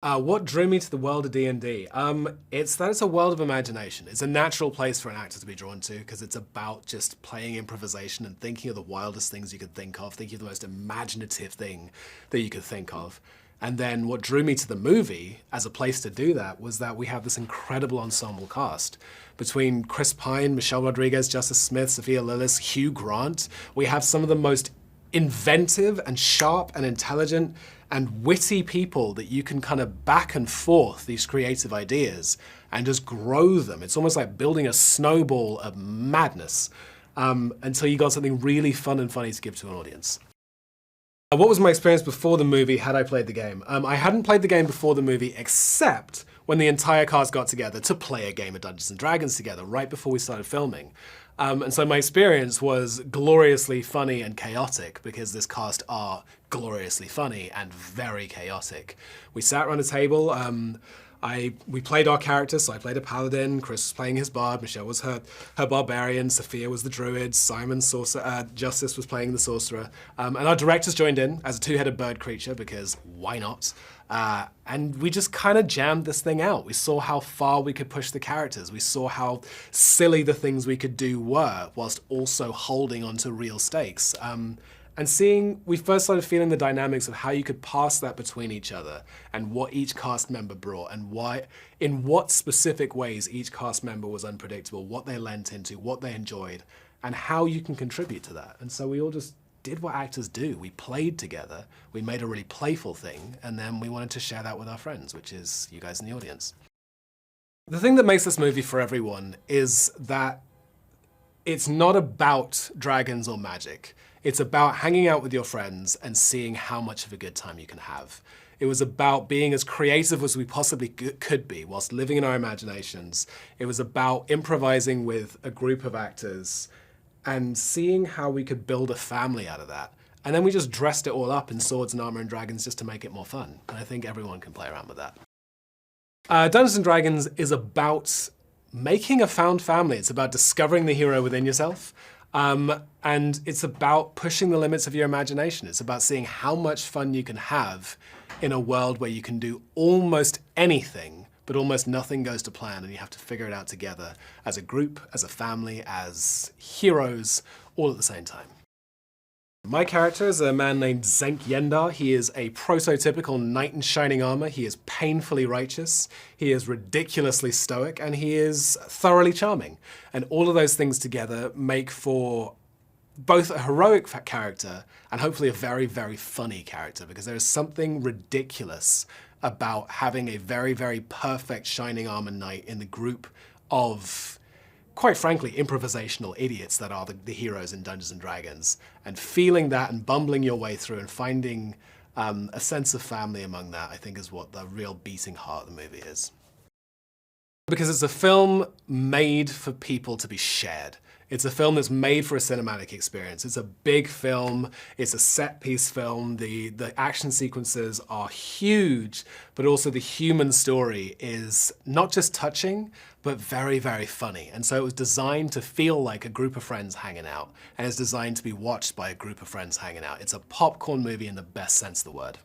What drew me to the world of D&D? It's that it's a world of imagination. It's a natural place for an actor to be drawn to because it's about just playing improvisation and thinking of the wildest things you could think of, thinking of the most imaginative thing that you could think of. And then what drew me to the movie as a place to do that was that we have this incredible ensemble cast. Between Chris Pine, Michelle Rodriguez, Justice Smith, Sophia Lillis, Hugh Grant, we have some of the most inventive and sharp and intelligent and witty people that you can kind of back and forth these creative ideas and just grow them. It's almost like building a snowball of madness until you got something really fun and funny to give to an audience. What was my experience before the movie had I played the game? I hadn't played the game before the movie except when the entire cast got together to play a game of Dungeons & Dragons together right before we started filming. And so my experience was gloriously funny and chaotic because this cast are gloriously funny and very chaotic. We sat around a table. We played our characters, so I played a paladin, Chris was playing his bard, Michelle was her barbarian, Sophia was the druid, Simon, Justice was playing the sorcerer, and our directors joined in as a two-headed bird creature because why not? And we just kind of jammed this thing out. We saw how far we could push the characters. We saw how silly the things we could do were whilst also holding onto real stakes. And we first started feeling the dynamics of how you could pass that between each other and what each cast member brought and in what specific ways each cast member was unpredictable, what they lent into, what they enjoyed, and how you can contribute to that. And so we all just did what actors do. We played together, we made a really playful thing, and then we wanted to share that with our friends, which is you guys in the audience. The thing that makes this movie for everyone is that it's not about dragons or magic. It's about hanging out with your friends and seeing how much of a good time you can have. It was about being as creative as we possibly could be whilst living in our imaginations. It was about improvising with a group of actors and seeing how we could build a family out of that. And then we just dressed it all up in swords and armor and dragons just to make it more fun. And I think everyone can play around with that. Dungeons & Dragons is about making a found family. It's about discovering the hero within yourself. And it's about pushing the limits of your imagination. It's about seeing how much fun you can have in a world where you can do almost anything, but almost nothing goes to plan and you have to figure it out together as a group, as a family, as heroes, all at the same time. My character is a man named Zenk Yendar. He is a prototypical knight in shining armor. He is painfully righteous, he is ridiculously stoic, and he is thoroughly charming. And all of those things together make for both a heroic character and hopefully a very, very funny character, because there is something ridiculous about having a very, very perfect shining armor knight in the group of, quite frankly, improvisational idiots that are the heroes in Dungeons & Dragons, and feeling that and bumbling your way through and finding a sense of family among that, I think is what the real beating heart of the movie is. Because it's a film made for people to be shared. It's a film that's made for a cinematic experience. It's a big film, it's a set-piece film, the action sequences are huge, but also the human story is not just touching, but very, very funny. And so it was designed to feel like a group of friends hanging out, and it's designed to be watched by a group of friends hanging out. It's a popcorn movie in the best sense of the word.